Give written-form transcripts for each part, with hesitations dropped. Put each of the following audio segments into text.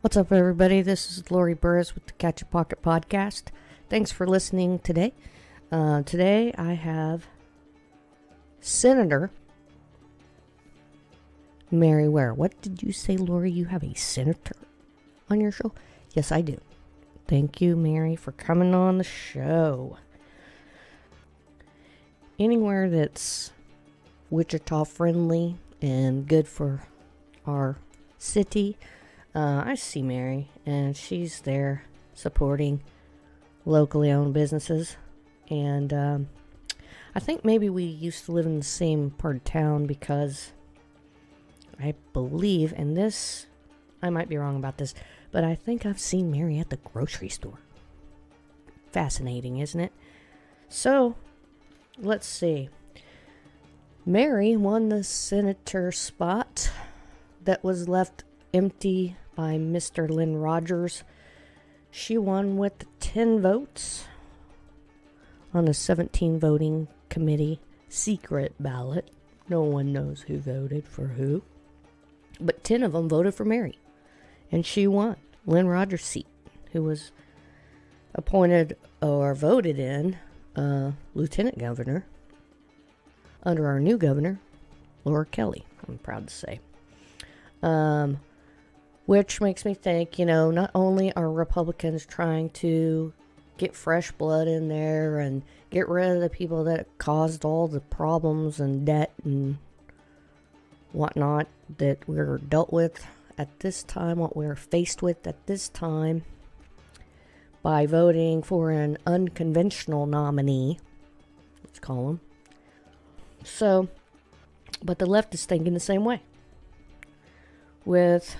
What's up, everybody? This is Lori Burris with the Catchapocket podcast. Thanks for listening today. Today I have Senator Mary Ware. What did you say, Lori? You have a senator on your show? Yes, I do. Thank you, Mary, for coming on the show. Anywhere that's Wichita friendly and good for our city, I see Mary, and she's there supporting locally owned businesses. And I think maybe we used to live in the same part of town because I believe, and this, I might be wrong about this, but I think I've seen Mary at the grocery store. Fascinating, isn't it? So, let's see. Mary won the senator spot that was left empty by Mr. Lynn Rogers. She won with 10 votes on a 17 voting committee secret ballot. No one knows who voted for who, but 10 of them voted for Mary, and she won Lynn Rogers' seat, who was appointed or voted in lieutenant governor under our new governor, Laura Kelly, I'm proud to say. Which makes me think, not only are Republicans trying to get fresh blood in there and get rid of the people that caused all the problems and debt and whatnot that we're dealt with at this time, what we're faced with at this time, by voting for an unconventional nominee, let's call him. So, but the left is thinking the same way with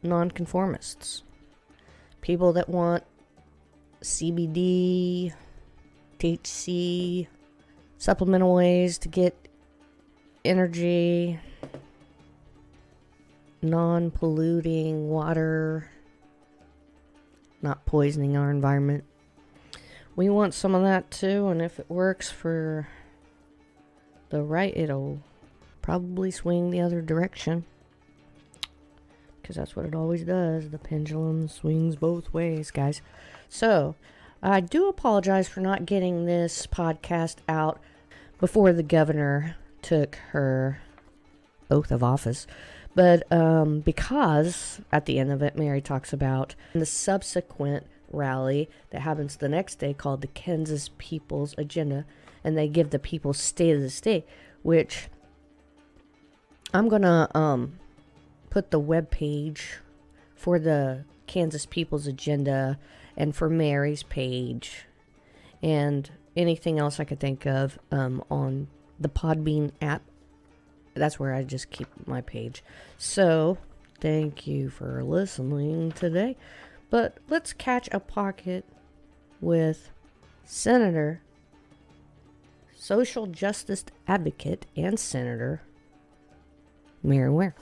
nonconformists, people that want CBD, THC, supplemental ways to get energy, non-polluting water, not poisoning our environment. We want some of that too, and if it works for the right, it'll probably swing the other direction. Because that's what it always does. The pendulum swings both ways, guys. So, I do apologize for not getting this podcast out before the governor took her oath of office. But because at the end of it, Mary talks about the subsequent rally that happens the next day called the Kansas People's Agenda. And they give the people State of the State, which I'm going to put the webpage for the Kansas People's Agenda and for Mary's page and anything else I could think of on the Podbean app. That's where I just keep my page. So, thank you for listening today. But let's catch a pocket with Senator, social justice advocate, and Senator Mary Ware.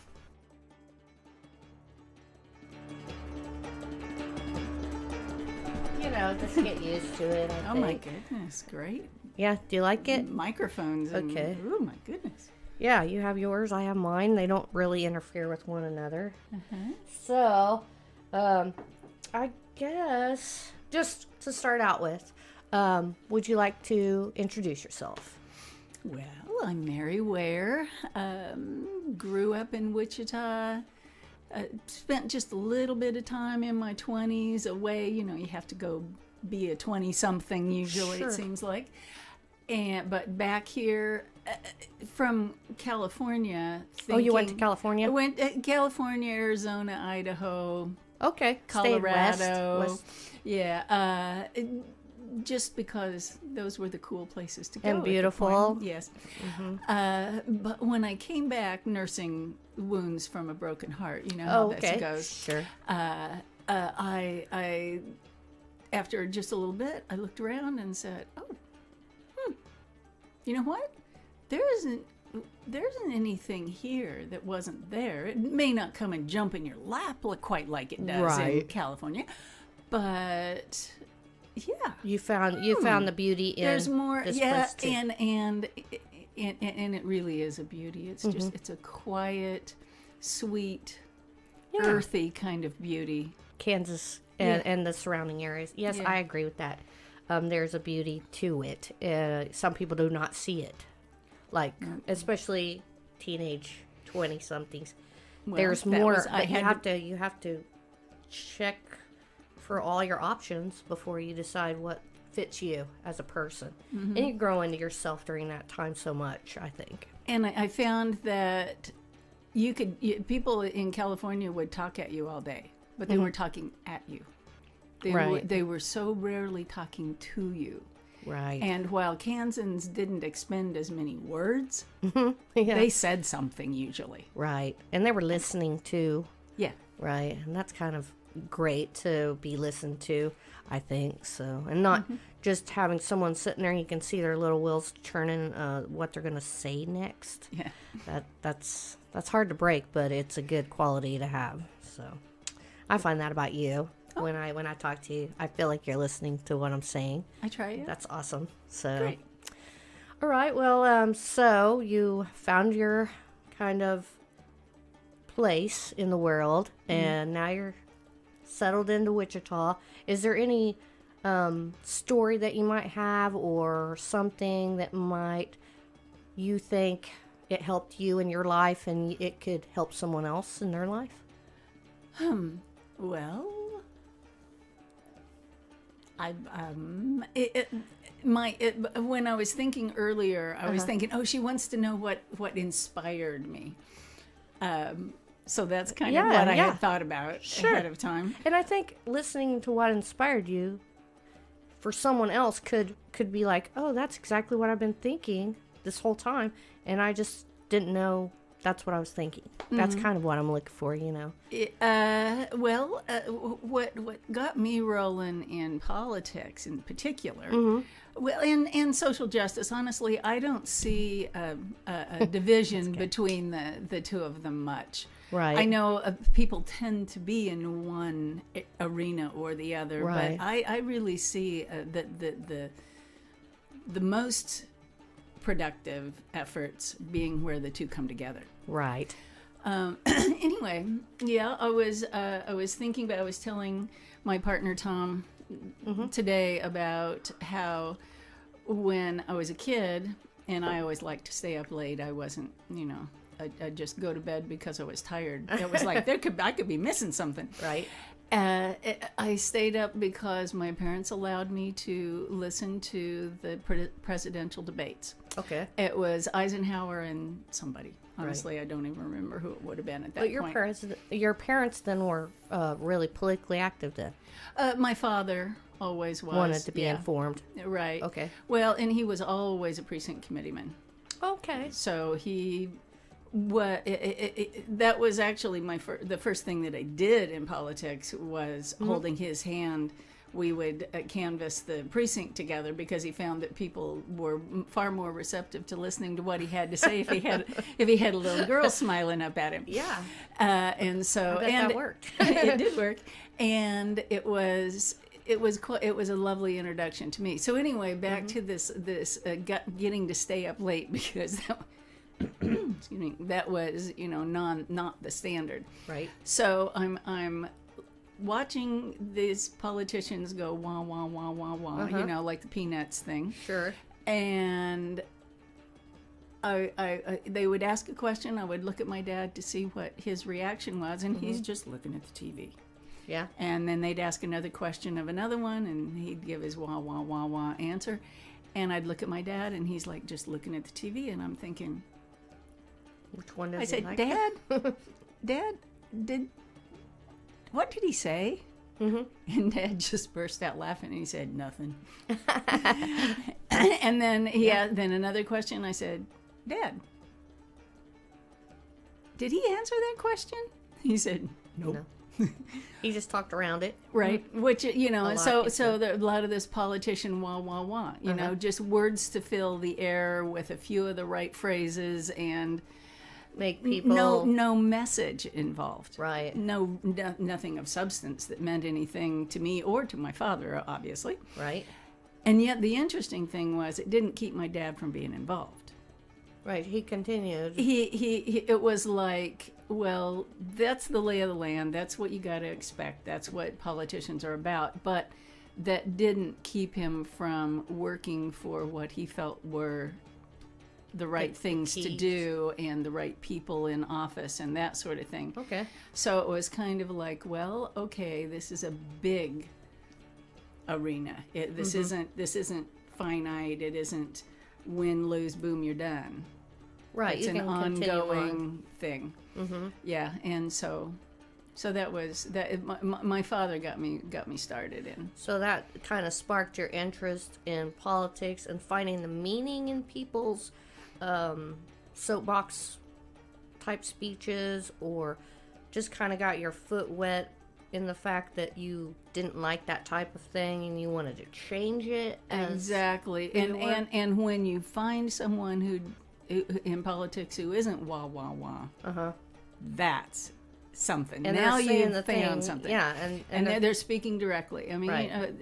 Just get used to it. Oh my goodness, great. Yeah, do you like it? Microphones. Okay. Oh my goodness. Yeah, you have yours, I have mine. They don't really interfere with one another. Uh-huh. So, I guess, just to start out with, would you like to introduce yourself? Well, I'm Mary Ware. Grew up in Wichita. Spent just a little bit of time in my 20s away. You have to go be a 20-something usually, Sure. It seems like. But back here from California. Oh, you went to California? I went California, Arizona, Idaho. Okay. Colorado. West. Yeah. Just because those were the cool places to go. And beautiful. Yes. Mm-hmm. But when I came back nursing wounds from a broken heart, you know how that goes. Sure. I after just a little bit, I looked around and said, you know what? There isn't anything here that wasn't there. It may not come and jump in your lap quite like it does in California, but yeah, you found the beauty in there's more. This Yeah, place too. and it really is a beauty. It's just it's a quiet, sweet earthy kind of beauty. Kansas Yeah. and the surrounding areas. Yes, Yeah. I agree with that. There's a beauty to it. Some people do not see it, like especially teenage 20-somethings. Well, There's that more. was- I But had you have to check for all your options before you decide what fits you as a person. And you grow into yourself during that time so much, I think. And I found that people in California would talk at you all day, but they weren't talking at you. Right. They were so rarely talking to you. Right. And while Kansans didn't expend as many words, Yeah. they said something usually. Right. And they were listening too. Yeah. Right. And that's kind of great to be listened to, I think. So, and not just having someone sitting there and you can see their little wheels churning what they're going to say next. Yeah. That's hard to break, but it's a good quality to have. So, I find that about you. When I talk to you, I feel like you're listening to what I'm saying. I try it. That's awesome. So, Great. all right. Well, so you found your kind of place in the world, and now you're settled into Wichita. Is there any story that you might have, or something that might you think it helped you in your life, and it could help someone else in their life? Well, when I was thinking earlier, I was thinking, oh, she wants to know what inspired me. So that's kind of what I had thought about ahead of time. And I think listening to what inspired you for someone else could be like, oh, that's exactly what I've been thinking this whole time, and I just didn't know that's what I was thinking. That's kind of what I'm looking for, you know. What got me rolling in politics in particular, well, and social justice, honestly, I don't see a division between the two of them much. Right. I know people tend to be in one arena or the other, Right. but I really see that the most productive efforts being where the two come together. Right. Anyway, yeah, I was thinking about, I was telling my partner Tom today about how when I was a kid, and I always liked to stay up late, I wasn't, I'd just go to bed because I was tired. It was like I could be missing something. Right. I stayed up because my parents allowed me to listen to the presidential debates. Okay. It was Eisenhower and somebody. Honestly, I don't even remember who it would have been at that point. But your parents then were really politically active then? My father always was. Wanted to be informed. Right. Okay. Well, and he was always a precinct committeeman. Okay. So that was actually the first thing that I did in politics was holding his hand. We would canvass the precinct together because he found that people were far more receptive to listening to what he had to say if he had a little girl smiling up at him. Yeah. And so I bet that worked. It did work, and it was a lovely introduction to me. So anyway, back to this getting to stay up late because excuse me, that was not the standard. Right. So I'm watching these politicians go wah wah wah wah wah, like the Peanuts thing. Sure. And they would ask a question. I would look at my dad to see what his reaction was, and he's just looking at the TV. Yeah. And then they'd ask another question of another one, and he'd give his wah wah wah wah answer. And I'd look at my dad, and he's like just looking at the TV, and I'm thinking, which one does I he said, like? Dad, what did he say? And Dad just burst out laughing, and he said, nothing. And then then another question. I said, Dad, did he answer that question? He said, nope. No. He just talked around it. Right, which a lot of this politician wah wah wah, just words to fill the air with a few of the right phrases and make people no message involved. Right. Nothing of substance that meant anything to me or to my father, obviously. Right. And yet the interesting thing was it didn't keep my dad from being involved. Right. He continued. He it was like, well, that's the lay of the land. That's what you got to expect. That's what politicians are about. But that didn't keep him from working for what he felt were the right things to do and the right people in office and that sort of thing. Okay. So it was kind of like, well, okay, this is a big arena. This isn't finite. It isn't win, lose, boom, you're done. Right. It's an ongoing thing. Mm-hmm. Yeah, and so that was that. My father got me started in. So that kind of sparked your interest in politics and finding the meaning in people's soapbox type speeches, or just kind of got your foot wet in the fact that you didn't like that type of thing and you wanted to change it. Exactly. And when you find someone who in politics who isn't wah wah wah, that's something. And now you've the found something. Yeah, and they're speaking directly. I mean, right.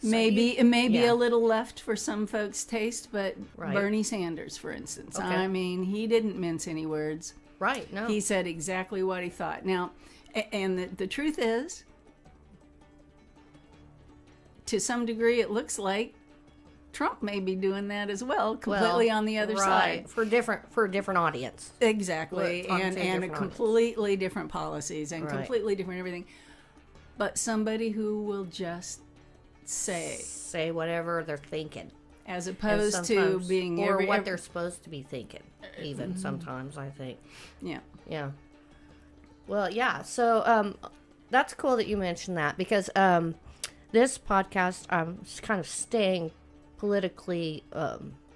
Maybe a little left for some folks' taste, but right. Bernie Sanders, for instance, okay. I mean, he didn't mince any words. Right. No. He said exactly what he thought. Now, and the truth is, to some degree, it looks like Trump may be doing that as well, completely on the other right. side for a different audience. Exactly, and a completely different policies and right. completely different everything. But somebody who will just say whatever they're thinking, as opposed to being what they're supposed to be thinking. Even sometimes, I think. Yeah. Yeah. Well, yeah. So that's cool that you mentioned that, because this podcast, I'm kind of staying politically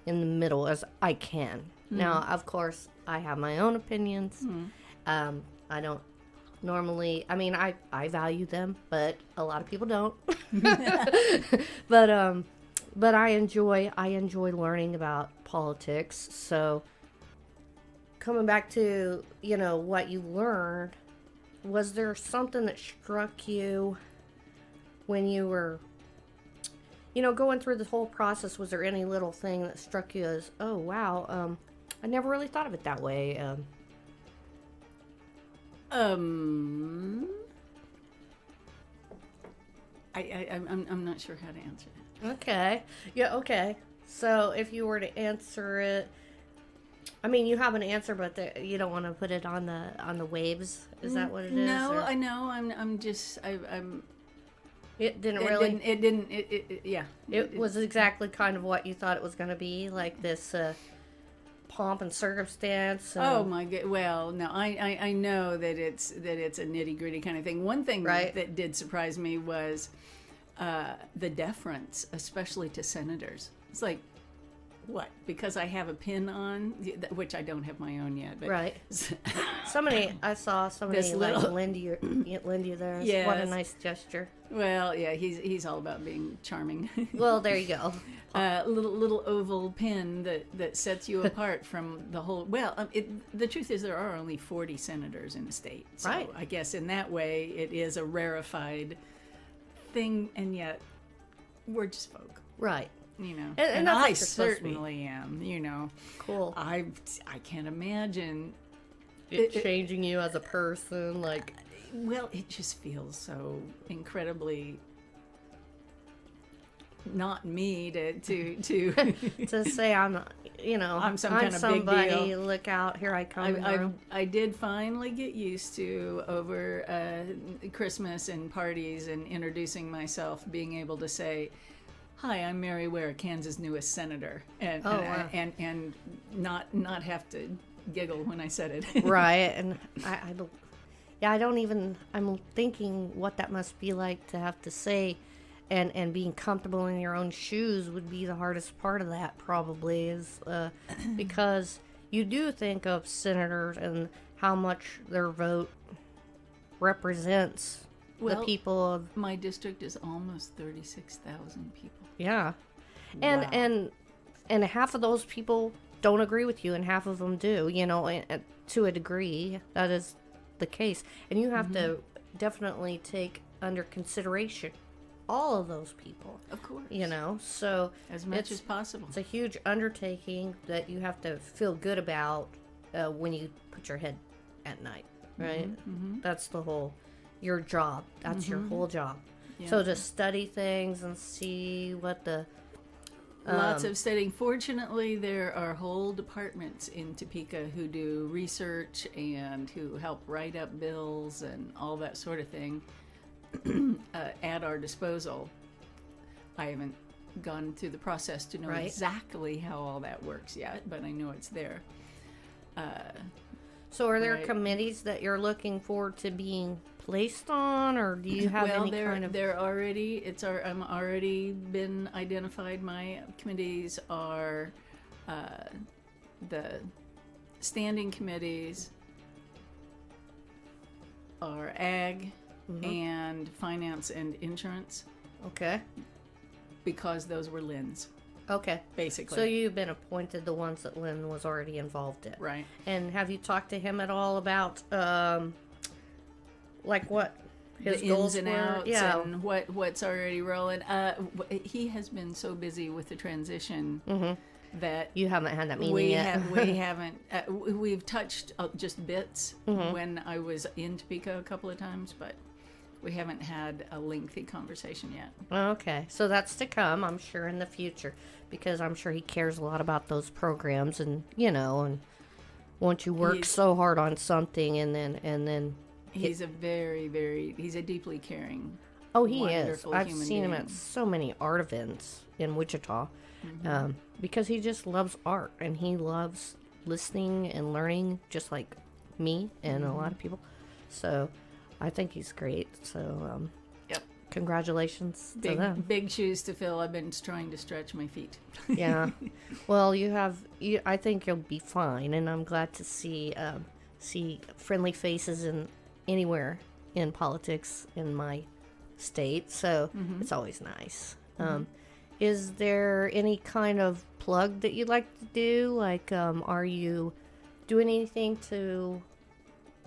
in the middle as I can. Mm-hmm. Now, of course, I have my own opinions. Mm-hmm. I don't normally, I mean, I value them, but a lot of people don't. But I enjoy learning about politics. So coming back to, what you learned, was there something that struck you when you were, going through this whole process? Was there any little thing that struck you as, oh, wow, I never really thought of it that way? I'm not sure how to answer that. Okay. Yeah, okay. So if you were to answer it, I mean, you have an answer, but you don't want to put it on the waves. Is that what it is? No, or? I know. I'm just. It didn't really. It didn't. Yeah. It was exactly kind of what you thought it was going to be, like this pomp and circumstance. Oh my God! Well, no, I know that it's a nitty gritty kind of thing. One thing right. that did surprise me was the deference, especially to senators. It's like, what? Because I have a pin on, which I don't have my own yet. But right. I saw somebody like lend you there. Yes. What a nice gesture. Well, yeah, he's all about being charming. Well, there you go. Little oval pin that sets you apart from the whole. Well, the truth is there are only 40 senators in the state. So right. I guess in that way it is a rarefied thing, and yet we're just folk. Right. And I certainly am. Cool. I can't imagine it changing you as a person, like. Well, it just feels so incredibly not me to to say I'm some kind of big deal. Look out, here I come. I did finally get used to, over Christmas and parties and introducing myself, being able to say, "Hi, I'm Mary Ware, Kansas' newest senator," and wow. and not have to giggle when I said it. Right, and I'm thinking what that must be like to have to say, and being comfortable in your own shoes would be the hardest part of that, probably, is because you do think of senators and how much their vote represents the people of... My district is almost 36,000 people. Yeah. Wow. And half of those people don't agree with you, and half of them do, to a degree. That is the case, and you have to definitely take under consideration all of those people. Of course. You know, so as much as possible. It's a huge undertaking that you have to feel good about when you put your head at night, right? That's your job. That's your whole job. Yeah. So to study things and see what the... Lots of studying. Fortunately, there are whole departments in Topeka who do research and who help write up bills and all that sort of thing at our disposal. I haven't gone through the process to know exactly how all that works yet, but I know it's there. So are there committees that you're looking forward to being placed on, or do you have any kind of... I'm already been identified. My committees are the standing committees are ag and finance and insurance. Okay. Because those were Lynn's. Okay. Basically. So you've been appointed the ones that Lynn was already involved in. Right. And have you talked to him at all about, like what his the goals ins and were? outs and what's already rolling? He has been so busy with the transition that... You haven't had that meeting yet. We haven't. We've touched just bits when I was in Topeka a couple of times, but... We haven't had a lengthy conversation yet. Okay. So that's to come, I'm sure, in the future. Because I'm sure he cares a lot about those programs. And, and once you work so hard on something and then... He's a he's a deeply caring, oh, he is. I've human seen him being. at so many art events in Wichita. Because he just loves art. And he loves listening and learning, just like me and a lot of people. So... I think he's great. So, yep. Congratulations to them. Big shoes to fill. I've been trying to stretch my feet. Yeah. Well, I think you'll be fine, and I'm glad to see friendly faces anywhere in politics in my state. So it's always nice. Is there any kind of plug that you'd like to do? Like, are you doing anything to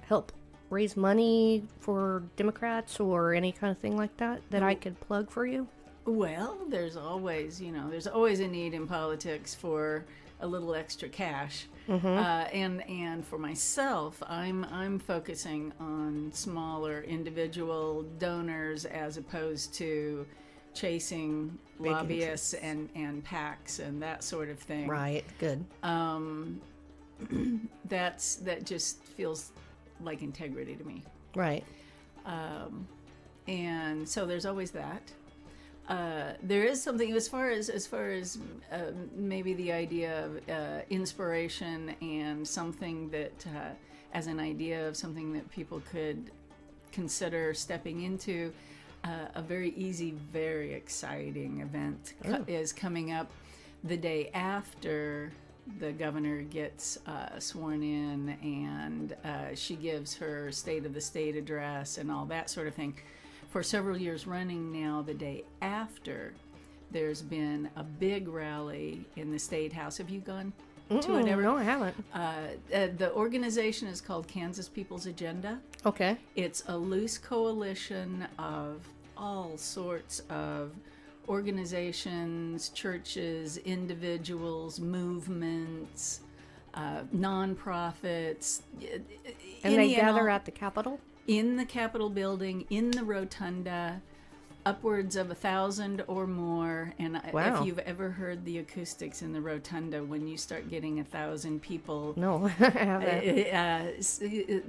help raise money for Democrats or any kind of thing like that I could plug for you? Well, there's always a need in politics for a little extra cash. And for myself, I'm focusing on smaller individual donors as opposed to chasing big lobbyists and PACs and that sort of thing. Right. Good. That just feels like integrity to me. Right. And so there's always that. There is something as far as maybe the idea of inspiration and something that as an idea of something that people could consider stepping into. A very easy, very exciting event is coming up the day after the governor gets sworn in, and she gives her State of the State address and all that sort of thing. For several years running now, the day after, there's been a big rally in the State House. Have you gone to it ever? No, I haven't. The organization is called Kansas People's Agenda. Okay. It's a loose coalition of all sorts of organizations, churches, individuals, movements, nonprofits. And they gather at the Capitol? In the Capitol building, in the rotunda, upwards of 1,000 or more. And wow. If you've ever heard the acoustics in the rotunda, when you start getting 1,000 people no, I haven't.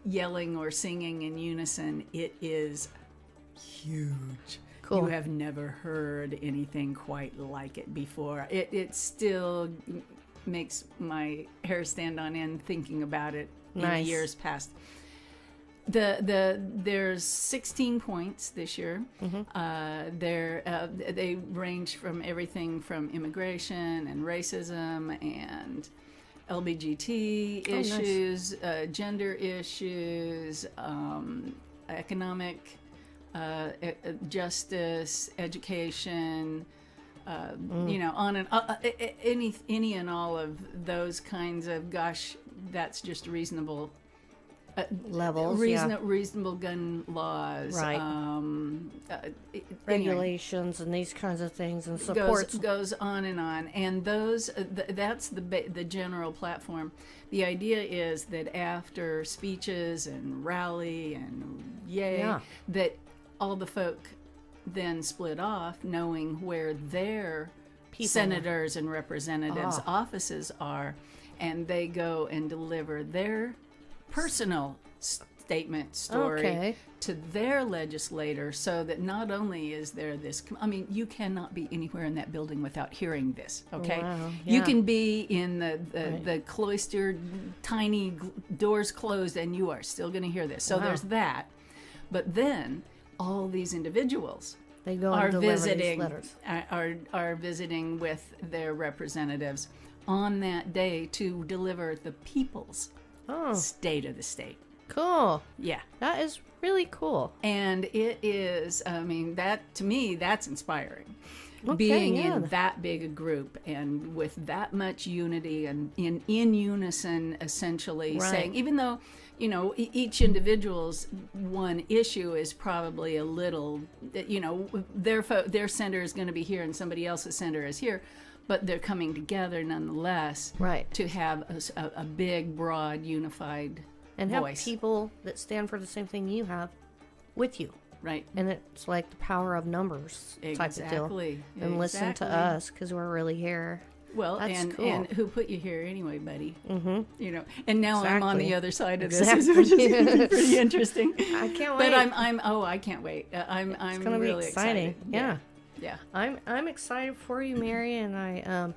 Yelling or singing in unison, it is huge. Cool. You have never heard anything quite like it before. It still makes my hair stand on end thinking about it nice. In years past. There's 16 points this year. They range from everything from immigration and racism and LBGT issues, nice. Gender issues, economic justice, education, on and any and all of those kinds of, gosh, that's just reasonable levels, reasonable gun laws, right? Regulations and these kinds of things, and supports goes on, and those that's the general platform. The idea is that after speeches and rally and that all the folk then split off, knowing where their senators and representatives' offices are, and they go and deliver their personal story to their legislator, so that not only is there this, I mean, you cannot be anywhere in that building without hearing this, okay? Wow, you can be in the cloistered, tiny doors closed, and you are still going to hear this. So there's that. But then all these individuals are visiting are visiting with their representatives on that day to deliver the people's state of the state. Cool. Yeah. That is really cool. And it is, I mean, that to me, that's inspiring. Okay, being in that big a group and with that much unity and in unison, essentially saying, even though, you know, each individual's one issue is probably a little, you know, their center is going to be here and somebody else's center is here, but they're coming together nonetheless to have a big, broad, unified and voice. Have people that stand for the same thing you have with you. Right. And it's like the power of numbers type of deal. And listen to Exactly. us because we're really here. Well, That's and cool. and who put you here anyway, buddy? Mm-hmm. You know, and now I'm on the other side of this, Exactly. which is pretty interesting. I can't wait. But I can't wait. I'm gonna be really exciting. excited. Yeah. I'm excited for you, Mary, and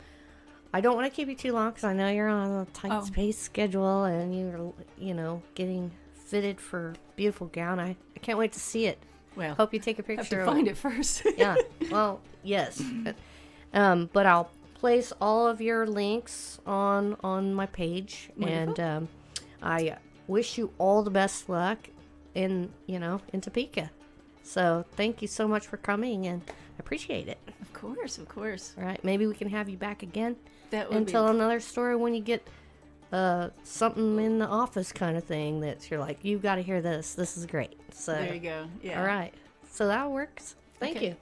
I don't want to keep you too long because I know you're on a tight space schedule and you're, you know, getting fitted for a beautiful gown. I can't wait to see it. Well, hope you take a picture. Have to find it first. Yeah. Well, yes. But I'll place all of your links on my page. Wonderful. And I wish you all the best luck in Topeka. So thank you so much for coming, and I appreciate it. Of course. All right, maybe we can have you back again and tell another story when you get something in the office kind of thing that you're like, you've got to hear this. This is great. So there you go. Yeah. All right. So that works. Thank you.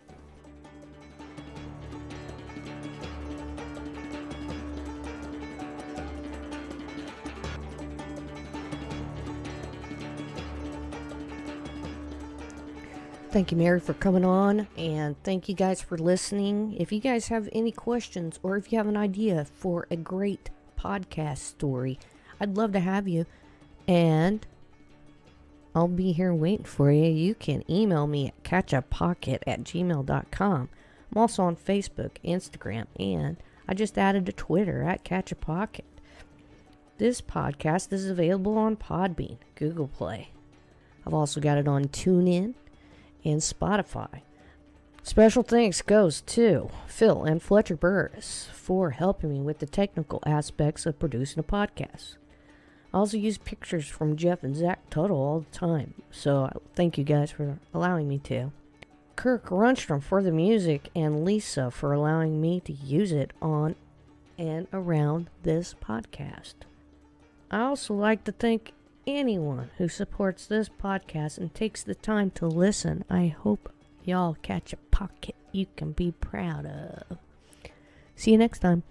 Thank you, Mary, for coming on, and thank you guys for listening. If you guys have any questions or if you have an idea for a great podcast story, I'd love to have you, and I'll be here waiting for you. You can email me at catchapocket@gmail.com. I'm also on Facebook, Instagram, and I just added to Twitter at Catchapocket. This podcast is available on Podbean, Google Play. I've also got it on TuneIn and Spotify. Special thanks goes to Phil and Fletcher Burris for helping me with the technical aspects of producing a podcast. I also use pictures from Jeff and Zach Tuttle all the time, so thank you guys for allowing me to. Kirk Runstrom for the music, and Lisa for allowing me to use it on and around this podcast. I also like to thank anyone who supports this podcast and takes the time to listen. I hope y'all catch a pocket you can be proud of. See you next time.